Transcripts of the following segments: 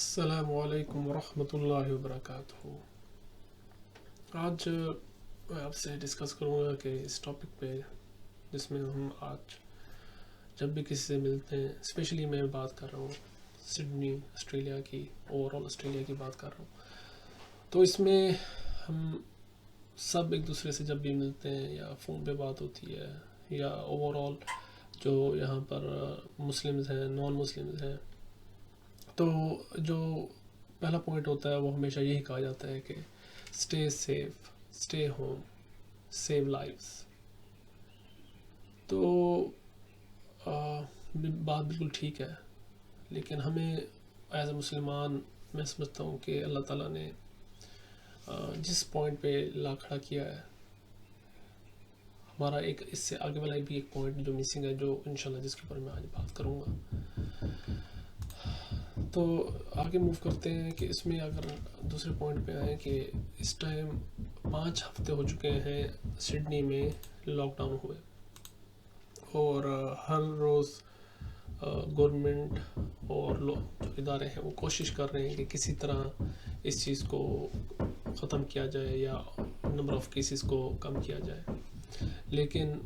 السلام علیکم ورحمۃ اللہ وبرکاتہ۔ آج میں آپ سے ڈسکس کروں گا کہ اس ٹاپک پہ جس میں ہم آج جب بھی کسی سے ملتے ہیں، اسپیشلی میں بات کر رہا ہوں سڈنی آسٹریلیا کی، اوور آل آسٹریلیا کی بات کر رہا ہوں، تو اس میں ہم سب ایک دوسرے سے جب بھی ملتے ہیں یا فون پہ بات ہوتی ہے یا اوور آل جو یہاں پر مسلمز ہیں، نان مسلمز ہیں، تو جو پہلا پوائنٹ ہوتا ہے وہ ہمیشہ یہی کہا جاتا ہے کہ stay safe, stay home, save lives. تو بات بالکل ٹھیک ہے، لیکن ہمیں ایز اے مسلمان میں سمجھتا ہوں کہ اللہ تعالیٰ نے جس پوائنٹ پہ لا کھڑا کیا ہے، ہمارا ایک اس سے آگے والا بھی ایک پوائنٹ جو مسنگ ہے، جو انشاءاللہ جس کے اوپر میں آج بات کروں گا۔ تو آگے موو کرتے ہیں کہ اس میں اگر دوسرے پوائنٹ پہ آئیں کہ اس ٹائم 5 ہفتے ہو چکے ہیں سڈنی میں لاک ڈاؤن ہوئے، اور ہر روز گورنمنٹ اور جو ادارے ہیں وہ کوشش کر رہے ہیں کہ کسی طرح اس چیز کو ختم کیا جائے یا نمبر آف کیسز کو کم کیا جائے، لیکن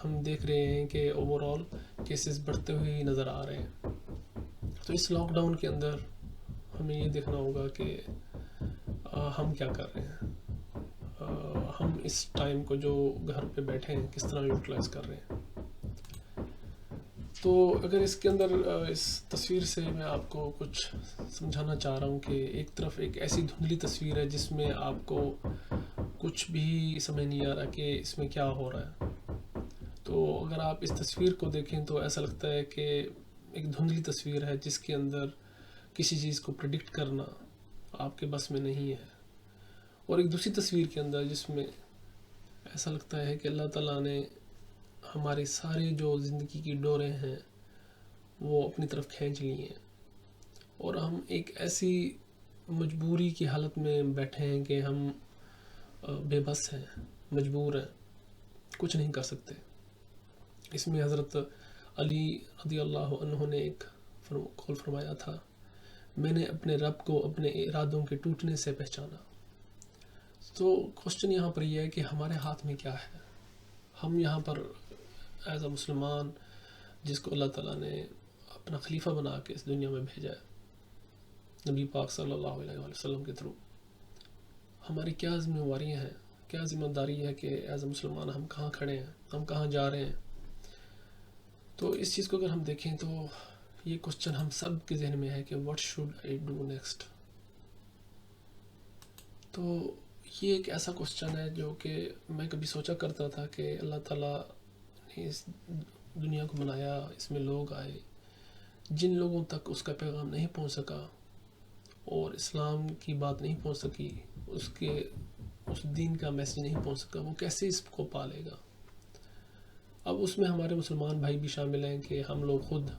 ہم دیکھ رہے ہیں کہ اوور آل کیسز بڑھتے ہوئے نظر آ رہے ہیں۔ تو اس لاک ڈاؤن کے اندر ہمیں یہ دیکھنا ہوگا کہ ہم کیا کر رہے ہیں، ہم اس ٹائم کو جو گھر پہ بیٹھے ہیں کس طرح یوٹیلائز کر رہے ہیں۔ تو اگر اس کے اندر اس تصویر سے میں آپ کو کچھ سمجھانا چاہ رہا ہوں کہ ایک طرف ایک ایسی دھندلی تصویر ہے جس میں آپ کو کچھ بھی سمجھ نہیں آ رہا کہ اس میں کیا ہو رہا ہے۔ تو اگر آپ اس تصویر کو دیکھیں تو ایسا لگتا ہے کہ ایک دھندلی تصویر ہے جس کے اندر کسی چیز کو پریڈکٹ کرنا آپ کے بس میں نہیں ہے، اور ایک دوسری تصویر کے اندر جس میں ایسا لگتا ہے کہ اللہ تعالیٰ نے ہمارے سارے جو زندگی کی ڈوریں ہیں وہ اپنی طرف کھینچ لی ہیں، اور ہم ایک ایسی مجبوری کی حالت میں بیٹھے ہیں کہ ہم بے بس ہیں، مجبور ہیں، کچھ نہیں کر سکتے۔ اس میں حضرت علی رضی اللہ عنہ نے ایک قول فرمایا تھا، میں نے اپنے رب کو اپنے ارادوں کے ٹوٹنے سے پہچانا۔ تو کوشچن یہاں پر یہ ہے کہ ہمارے ہاتھ میں کیا ہے؟ ہم یہاں پر ایز اے مسلمان جس کو اللہ تعالیٰ نے اپنا خلیفہ بنا کے اس دنیا میں بھیجا ہے، نبی پاک صلی اللہ علیہ وسلم کے تھرو، ہماری کیا ذمہ داریاں ہیں، کیا ذمہ داری ہے کہ ایز اے مسلمان ہم کہاں کھڑے ہیں، ہم کہاں جا رہے ہیں۔ تو اس چیز کو اگر ہم دیکھیں تو یہ کوشچن ہم سب کے ذہن میں ہے کہ what should I do next. تو یہ ایک ایسا کوشچن ہے جو کہ میں کبھی سوچا کرتا تھا کہ اللہ تعالیٰ نے اس دنیا کو بنایا، اس میں لوگ آئے، جن لوگوں تک اس کا پیغام نہیں پہنچ سکا اور اسلام کی بات نہیں پہنچ سکی، اس دین کا میسیج نہیں پہنچ سکا، وہ کیسے اس کو پالے گا؟ اب اس میں ہمارے مسلمان بھائی بھی شامل ہیں کہ ہم لوگ خود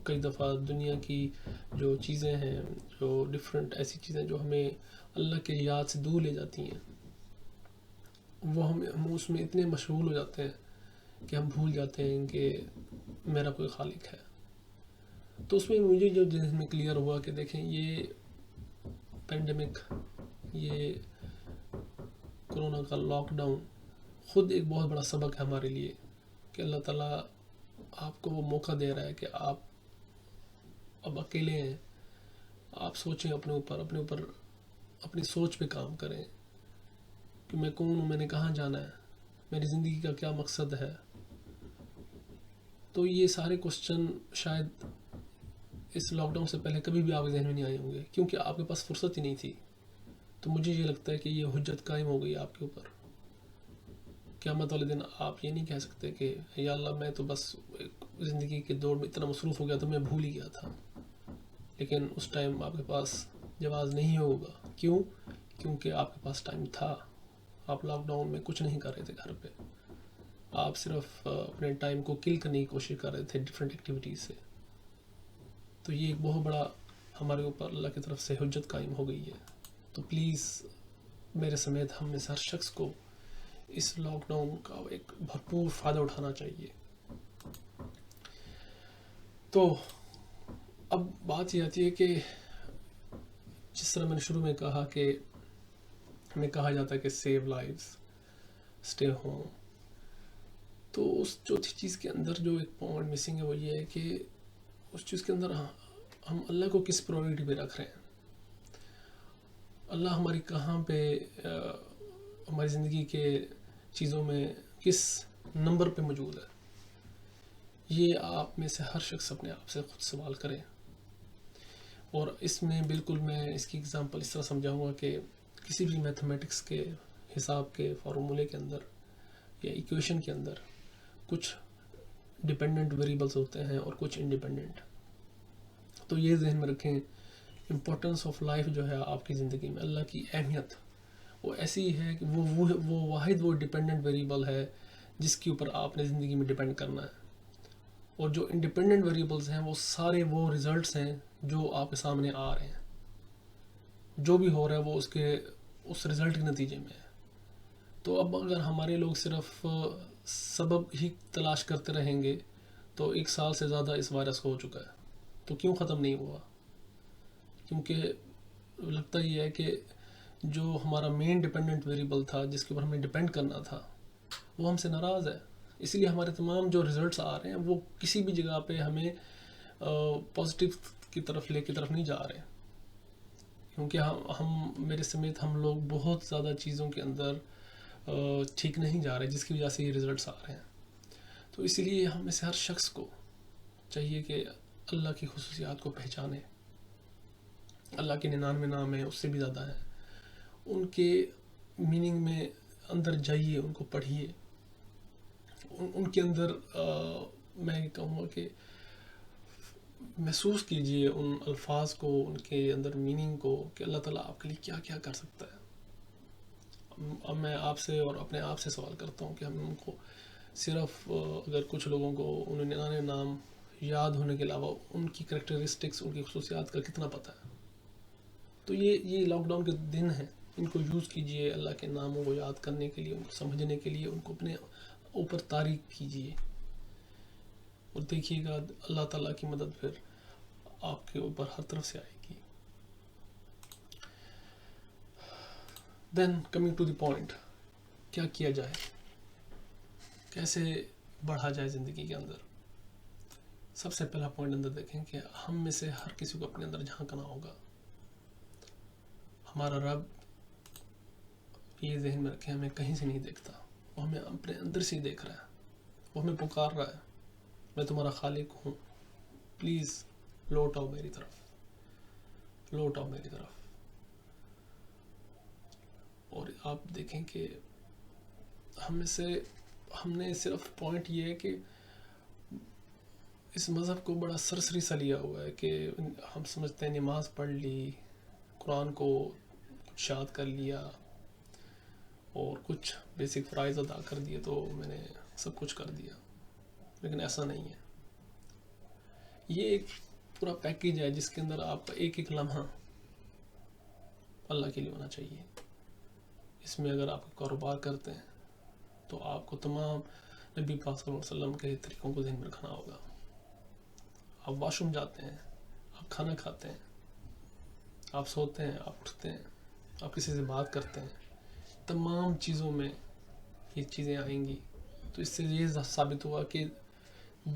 کئی دفعہ دنیا کی جو چیزیں ہیں، جو ڈفرینٹ ایسی چیزیں جو ہمیں اللہ کے یاد سے دور لے جاتی ہیں، وہ ہم اس میں اتنے مشغول ہو جاتے ہیں کہ ہم بھول جاتے ہیں کہ میرا کوئی خالق ہے۔ تو اس میں مجھے جو ذہن میں کلیئر ہوا کہ دیکھیں، یہ پینڈیمک، یہ کرونا کا لاک ڈاؤن خود ایک بہت بڑا سبق ہے ہمارے لیے، کہ اللہ تعالیٰ آپ کو وہ موقع دے رہا ہے کہ آپ اب اکیلے ہیں، آپ سوچیں اپنے اوپر اپنی سوچ پہ کام کریں کہ میں کون ہوں، میں نے کہاں جانا ہے، میری زندگی کا کیا مقصد ہے۔ تو یہ سارے کوشچن شاید اس لاک ڈاؤن سے پہلے کبھی بھی آپ کے ذہن میں نہیں آئے ہوں گے، کیونکہ آپ کے پاس فرصت ہی نہیں تھی۔ تو مجھے یہ لگتا ہے کہ یہ حجت قائم ہو گئی آپ کے اوپر۔ قیامت والے دن آپ یہ نہیں کہہ سکتے کہ یا اللہ میں تو بس زندگی کے دور میں اتنا مصروف ہو گیا تو میں بھول ہی گیا تھا، لیکن اس ٹائم آپ کے پاس جواز نہیں ہوگا۔ کیوں؟ کیونکہ آپ کے پاس ٹائم تھا، آپ لاک ڈاؤن میں کچھ نہیں کر رہے تھے گھر پہ، آپ صرف اپنے ٹائم کو کل کرنے کی کوشش کر رہے تھے ڈفرینٹ ایکٹیویٹیز سے۔ تو یہ ایک بہت بڑا ہمارے اوپر اللہ کی طرف سے حجت قائم ہو گئی ہے۔ تو پلیز میرے سمیت ہم میں سے ہر شخص کو اس لاک ڈاؤن کا ایک بھرپور فائدہ اٹھانا چاہیے۔ تو اب بات یہ آتی ہے کہ جس طرح میں نے شروع میں کہا کہ ہمیں کہا جاتا ہے کہ سیو لائفز، اسٹے ہوم، تو اس چوتھی چیز کے اندر جو ایک پوائنٹ مسنگ ہے وہ یہ ہے کہ اس چیز کے اندر ہم اللہ کو کس پرائورٹی پہ رکھ رہے ہیں. اللہ ہماری کہاں پہ ہماری زندگی کے چیزوں میں کس نمبر پہ موجود ہے. یہ آپ میں سے ہر شخص اپنے آپ سے خود سوال کرے. اور اس میں بالکل میں اس کی اگزامپل اس طرح سمجھاؤں گا کہ کسی بھی میتھمیٹکس کے حساب کے فارمولے کے اندر یا ایکویشن کے اندر کچھ ڈپینڈنٹ ویریبلس ہوتے ہیں اور کچھ انڈیپینڈنٹ. تو یہ ذہن میں رکھیں، امپورٹنس آف لائف جو ہے آپ کی زندگی میں، اللہ کی اہمیت وہ ایسی ہے کہ وہ واحد وہ ڈپینڈنٹ ویریبل ہے جس کے اوپر آپ نے زندگی میں ڈپینڈ کرنا ہے. اور جو انڈیپینڈنٹ ویریبلس ہیں وہ سارے وہ ریزلٹس ہیں جو آپ کے سامنے آ رہے ہیں. جو بھی ہو رہا ہے وہ اس رزلٹ کے نتیجے میں ہے. تو اب اگر ہمارے لوگ صرف سبب ہی تلاش کرتے رہیں گے تو 1 سال سے زیادہ اس وائرس ہو چکا ہے، تو کیوں ختم نہیں ہوا؟ کیونکہ لگتا یہ ہے کہ جو ہمارا مین ڈپینڈنٹ ویریبل تھا جس کے اوپر ہمیں ڈپینڈ کرنا تھا وہ ہم سے ناراض ہے. اسی لیے ہمارے تمام جو ریزلٹس آ رہے ہیں وہ کسی بھی جگہ پہ ہمیں پازیٹیو کی طرف نہیں جا رہے. کیونکہ ہم میرے سمیت ہم لوگ بہت زیادہ چیزوں کے اندر ٹھیک نہیں جا رہے جس کی وجہ سے یہ ریزلٹس آ رہے ہیں. تو اسی لیے ہم میں سے ہر شخص کو چاہیے کہ اللہ کی خصوصیات کو پہچانے. اللہ کے 99 نام ہیں، اس سے بھی زیادہ ہیں. ان کے میننگ میں اندر جائیے، ان کو پڑھیے. ان کے اندر میں کہوں گا کہ محسوس کیجئے ان الفاظ کو، ان کے اندر میننگ کو کہ اللہ تعالیٰ آپ کے لیے کیا کیا کر سکتا ہے. اب میں آپ سے اور اپنے آپ سے سوال کرتا ہوں کہ ہم ان کو صرف اگر کچھ لوگوں کو انہیں 99 نام یاد ہونے کے علاوہ ان کی کریکٹرسٹکس، ان کی خصوصیات کا کتنا پتہ ہے. تو یہ لاک ڈاؤن کے دن ہیں، ان کو یوز کیجئے اللہ کے ناموں کو یاد کرنے کے لیے، ان کو سمجھنے کے لیے، ان کو اپنے اوپر تاریخ کیجئے اور دیکھیے گا اللہ تعالیٰ کی مدد پھر آپ کے اوپر ہر طرف سے آئے گی. Then coming to the point, کیا کیا جائے، کیسے بڑھا جائے زندگی کے اندر. سب سے پہلا پوائنٹ اندر دیکھیں کہ ہم میں سے ہر کسی کو اپنے اندر جھانکنا ہوگا. ہمارا رب یہ ذہن میں رکھیں ہمیں کہیں سے نہیں دیکھتا، وہ ہمیں اپنے اندر سے ہی دیکھ رہا ہے. وہ ہمیں پکار رہا ہے، میں تمہارا خالق ہوں، پلیز لوٹ آؤ میری طرف، لوٹ آؤ میری طرف. اور آپ دیکھیں کہ ہم نے صرف پوائنٹ یہ ہے کہ اس مذہب کو بڑا سرسری سا لیا ہوا ہے کہ ہم سمجھتے ہیں نماز پڑھ لی، قرآن کو کچھ یاد کر لیا اور کچھ بیسک فرائض ادا کر دیے تو میں نے سب کچھ کر دیا. لیکن ایسا نہیں ہے. یہ ایک پورا پیکیج ہے جس کے اندر آپ کا ایک ایک لمحہ اللہ کے لیے ہونا چاہیے. اس میں اگر آپ کاروبار کرتے ہیں تو آپ کو تمام نبی پاک صلی اللہ علیہ وسلم کے طریقوں کو ذہن میں رکھنا ہوگا. آپ واش روم جاتے ہیں، آپ کھانا کھاتے ہیں، آپ سوتے ہیں، آپ اٹھتے ہیں، آپ کسی سے بات کرتے ہیں، تمام چیزوں میں یہ چیزیں آئیں گی. تو اس سے یہ ثابت ہوا کہ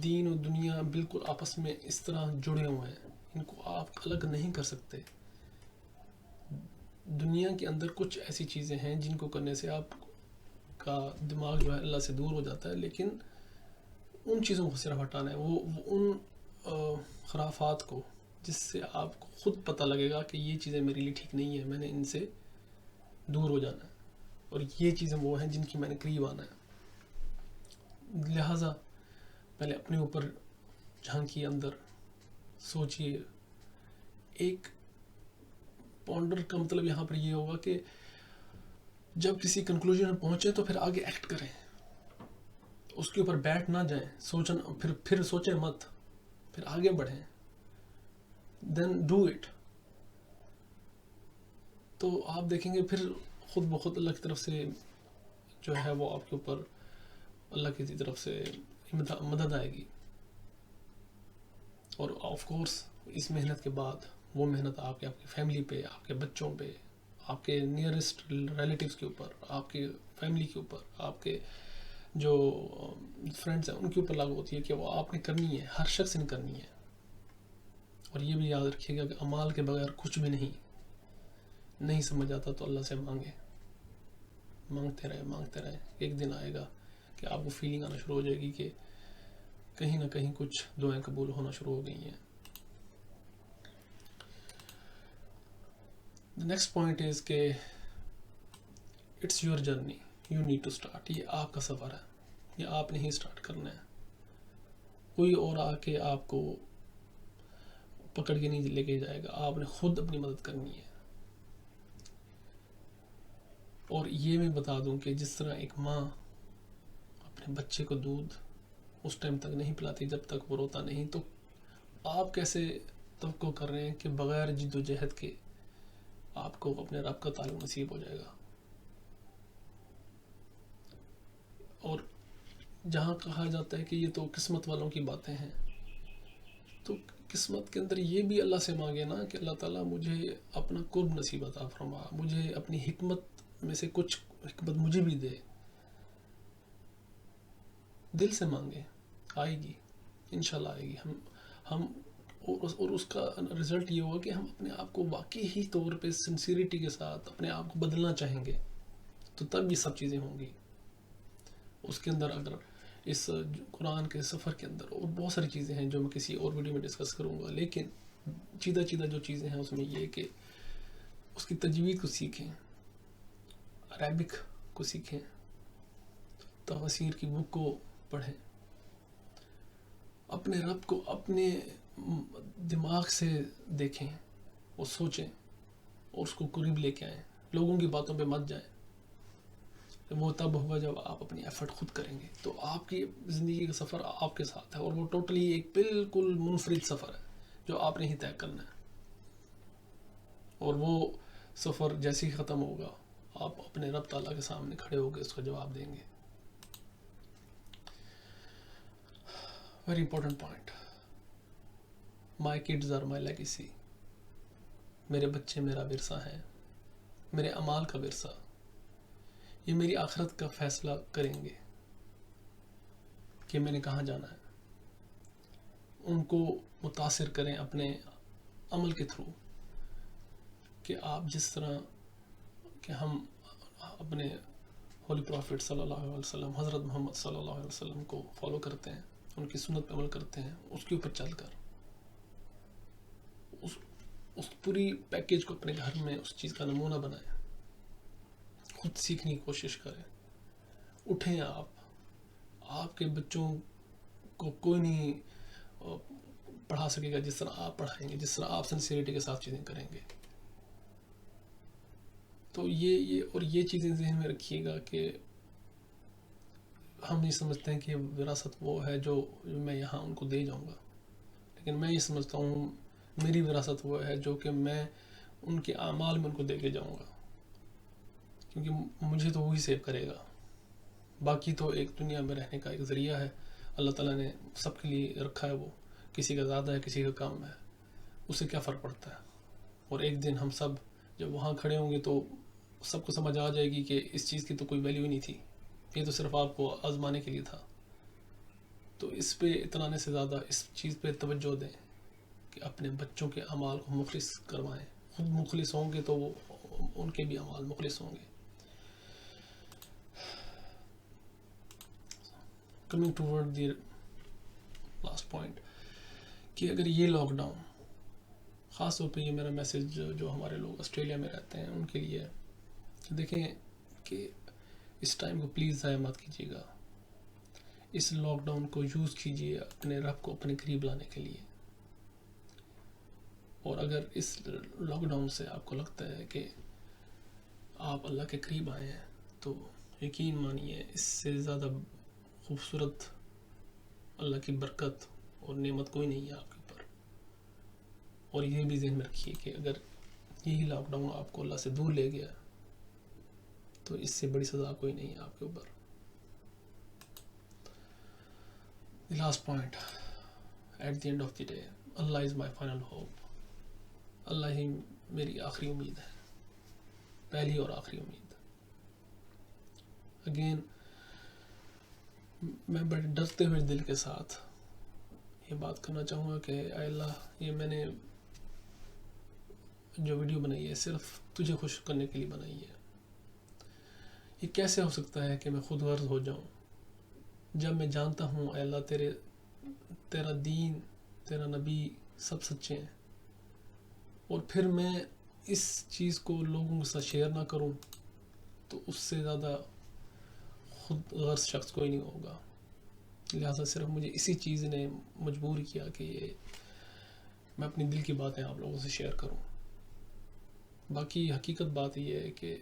دین و دنیا بالکل آپس میں اس طرح جڑے ہوئے ہیں، ان کو آپ الگ نہیں کر سکتے. دنیا کے اندر کچھ ایسی چیزیں ہیں جن کو کرنے سے آپ کا دماغ جو ہے اللہ سے دور ہو جاتا ہے، لیکن ان چیزوں کو صرف ہٹانا ہے، وہ ان خرافات کو جس سے آپ کو خود پتہ لگے گا کہ یہ چیزیں میرے لیے ٹھیک نہیں ہیں، میں نے ان سے دور ہو جانا ہے، اور یہ چیزیں وہ ہیں جن کی میں نے قریب آنا ہے. لہٰذا پہلے اپنے اوپر جھانکیے، اندر سوچیے. ایک پونڈر کا مطلب یہاں پر یہ ہوگا کہ جب کسی کنکلوژن میں پہنچے تو پھر آگے ایکٹ کریں، اس کے اوپر بیٹھ نہ جائیں، پھر سوچیں مت، پھر آگے بڑھیں. Then do it. تو آپ دیکھیں گے پھر خود بخود اللہ کی طرف سے جو ہے وہ آپ کے اوپر اللہ کی طرف سے مدد آئے گی. اور آف کورس اس محنت کے بعد وہ محنت آپ کی فیملی پہ، آپ کے بچوں پہ، آپ کے نیئرسٹ ریلیٹیوز کے اوپر، آپ کے فیملی کے اوپر، آپ کے جو فرینڈس ہیں ان کے اوپر لاگو ہوتی ہے کہ وہ آپ نے کرنی ہے، ہر شخص نے کرنی ہے. اور یہ بھی یاد رکھیے گا کہ اعمال کے بغیر کچھ بھی نہیں سمجھ آتا تو اللہ سے مانگتے رہے. ایک دن آئے گا کہ آپ کو فیلنگ آنا شروع ہو جائے گی کہ کہیں نہ کہیں کچھ دعائیں قبول ہونا شروع ہو گئی ہیں. The next point is کہ it's your journey, you need to start. یہ آپ کا سفر ہے، یہ آپ نے ہی اسٹارٹ کرنا ہے. کوئی اور آ کے آپ کو پکڑ کے نہیں لے کے جائے گا، آپ نے خود اپنی مدد کرنی ہے. اور یہ میں بتا دوں کہ جس طرح ایک ماں اپنے بچے کو دودھ اس ٹائم تک نہیں پلاتی جب تک وہ روتا نہیں، تو آپ کیسے توقع کر رہے ہیں کہ بغیر جد و جہد کے آپ کو اپنے رب کا تعلق نصیب ہو جائے گا. اور جہاں کہا جاتا ہے کہ یہ تو قسمت والوں کی باتیں ہیں، تو قسمت کے اندر یہ بھی اللہ سے مانگے نا کہ اللہ تعالیٰ مجھے اپنا قرب نصیب عطا فرما، مجھے اپنی حکمت میں سے کچھ حکمت مجھے بھی دے. دل سے مانگے، آئے گی انشاءاللہ آئے گی. ہم اور اس کا رزلٹ یہ ہوگا کہ ہم اپنے آپ کو واقعی ہی طور پہ سنسیریٹی کے ساتھ اپنے آپ کو بدلنا چاہیں گے، تو تب یہ سب چیزیں ہوں گی. اس کے اندر اگر اس قرآن کے سفر کے اندر اور بہت ساری چیزیں ہیں جو میں کسی اور ویڈیو میں ڈسکس کروں گا، لیکن چیدہ جو چیزیں ہیں اس میں یہ کہ اس کی تجوید کو سیکھیں، عربک کو سیکھیں، تفسیر کی بک کو پڑھیں، اپنے رب کو اپنے دماغ سے دیکھیں اور سوچیں اور اس کو قریب لے کے آئیں. لوگوں کی باتوں پہ مت جائیں. وہ تب ہوگا جب آپ اپنی ایفرٹ خود کریں گے. تو آپ کی زندگی کا سفر آپ کے ساتھ ہے، اور وہ ٹوٹلی ایک بالکل منفرد سفر ہے جو آپ نے ہی طے کرنا ہے. اور وہ سفر جیسے ہی ختم ہوگا آپ اپنے رب تعالیٰ کے سامنے کھڑے ہو کے اس کا جواب دیں گے. Very important point. My kids are my legacy. میرے بچے میرا ورثہ ہیں، میرے اعمال کا ورثہ. یہ میری آخرت کا فیصلہ کریں گے کہ میں نے کہاں جانا ہے. ان کو متاثر کریں اپنے عمل کے تھرو کہ آپ جس طرح کہ ہم اپنے ہولی پروفٹ صلی اللہ علیہ وسلم، حضرت محمد صلی اللہ علیہ وسلم کو فالو کرتے ہیں، ان کی سنت پہ عمل کرتے ہیں، اس کے اوپر چل کر اس پوری پیکیج کو اپنے گھر میں اس چیز کا نمونہ بنائیں. خود سیکھنے کی کوشش کریں. اٹھیں. آپ کے بچوں کو کوئی نہیں پڑھا سکے گا جس طرح آپ پڑھائیں گے، جس طرح آپ سنسیریٹی کے ساتھ چیزیں کریں گے. تو یہ چیزیں ذہن میں رکھیے گا کہ ہم نہیں سمجھتے ہیں کہ وراثت وہ ہے جو میں یہاں ان کو دے جاؤں گا، لیکن میں یہ سمجھتا ہوں میری وراثت وہ ہے جو کہ میں ان کے اعمال میں ان کو دے کے جاؤں گا، کیونکہ مجھے تو وہی سیو کرے گا. باقی تو ایک دنیا میں رہنے کا ایک ذریعہ ہے، اللہ تعالیٰ نے سب کے لیے رکھا ہے. وہ کسی کا زیادہ ہے، کسی کا کم ہے، اس سے کیا فرق پڑتا ہے. اور ایک دن ہم سب جب وہاں کھڑے ہوں گے تو سب کو سمجھ آ جائے گی کہ اس چیز کی تو کوئی ویلیو ہی نہیں تھی، یہ تو صرف آپ کو آزمانے کے لیے تھا. تو اس پہ اترانے سے زیادہ اس چیز پہ توجہ دیں کہ اپنے بچوں کے اعمال کو مخلص کروائیں. خود مخلص ہوں گے تو وہ ان کے بھی اعمال مخلص ہوں گے. Coming toward the last point کہ اگر یہ لاک ڈاؤن، خاص طور پہ یہ میرا میسیج جو ہمارے لوگ آسٹریلیا میں رہتے ہیں ان کے لیے ہے، دیکھیں کہ اس ٹائم کو پلیز ضائع مت کیجیے گا. اس لاک ڈاؤن کو یوز کیجیے اپنے رب کو اپنے قریب لانے کے لیے. اور اگر اس لاک ڈاؤن سے آپ کو لگتا ہے کہ آپ اللہ کے قریب آئے ہیں تو یقین مانیے اس سے زیادہ خوبصورت اللہ کی برکت اور نعمت کوئی نہیں ہے آپ کے اوپر. اور یہ بھی ذہن میں رکھیے کہ اگر یہی لاک ڈاؤن آپ کو اللہ سے دور لے گیا تو اس سے بڑی سزا کوئی نہیں ہے آپ کے اوپر. The last point, at the end of the day, Allah is my final hope. اللہ ہی میری آخری امید ہے، پہلی اور آخری امید۔ اگین میں بڑے ڈرتے ہوئے دل کے ساتھ یہ بات کرنا چاہوں گا کہ اے اللہ، یہ میں نے جو ویڈیو بنائی ہے صرف تجھے خوش کرنے کے لیے بنائی ہے۔ یہ کیسے ہو سکتا ہے کہ میں خود غرض ہو جاؤں جب میں جانتا ہوں اے اللہ تیرا دین، تیرا نبی سب سچے ہیں، اور پھر میں اس چیز کو لوگوں کے ساتھ شیئر نہ کروں تو اس سے زیادہ خود غرض شخص کوئی نہیں ہوگا۔ لہٰذا صرف مجھے اسی چیز نے مجبور کیا کہ میں اپنی دل کی باتیں آپ لوگوں سے شیئر کروں۔ باقی حقیقت بات یہ ہے کہ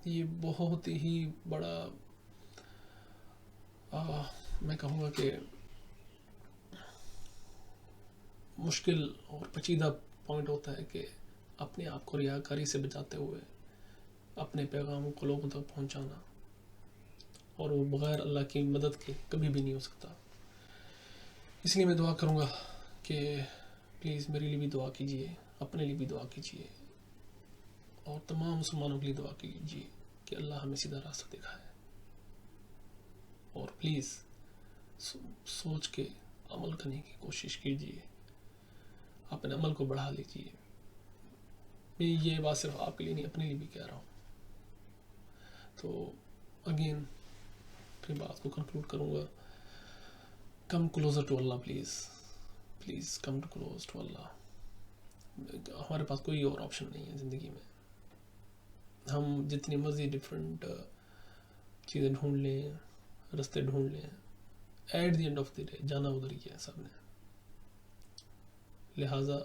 یہ بہت ہی بڑا میں کہوں گا کہ مشکل اور پیچیدہ پوائنٹ ہوتا ہے کہ اپنے آپ کو ریاکاری سے بچاتے ہوئے اپنے پیغاموں کو لوگوں تک پہنچانا، اور وہ بغیر اللہ کی مدد کے کبھی بھی نہیں ہو سکتا۔ اس لیے میں دعا کروں گا کہ پلیز میرے لیے بھی دعا کیجیے، اپنے لیے بھی دعا کیجیے، اور تمام مسلمانوں کے لیے دعا کیجیے کہ اللہ ہمیں سیدھا راستہ دکھائے، اور پلیز سوچ کے عمل کرنے کی کوشش کیجیے، اپنے عمل کو بڑھا لیجیے۔ میں یہ بات صرف آپ کے لیے نہیں، اپنے لیے بھی کہہ رہا ہوں۔ تو اگین اپنی بات کو کنکلوڈ کروں گا، come closer to Allah, please come to close to Allah. ہمارے پاس کوئی اور آپشن نہیں ہے زندگی میں۔ ہم جتنی مرضی ڈفرینٹ چیزیں ڈھونڈ لیں، رستے ڈھونڈ لیں، at the end of the day جانا ادھر ہی ہے سب نے۔ لہٰذا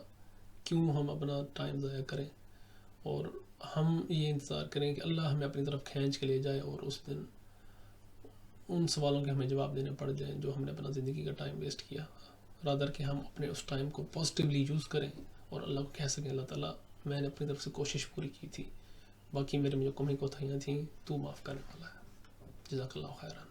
کیوں ہم اپنا ٹائم ضائع کریں اور ہم یہ انتظار کریں کہ اللہ ہمیں اپنی طرف کھینچ کے لے جائے اور اس دن ان سوالوں کے ہمیں جواب دینے پڑ جائیں جو ہم نے اپنا زندگی کا ٹائم ویسٹ کیا۔ رادر کہ ہم اپنے اس ٹائم کو پازیٹیولی یوز کریں اور اللہ کو کہہ سکیں اللہ تعالیٰ میں نے اپنی طرف سے کوشش پوری کی تھی، باقی میرے میں جو کمی کوتاہیاں تھیں تو معاف کرنے والا ہے۔ جزاک اللہ خیرا۔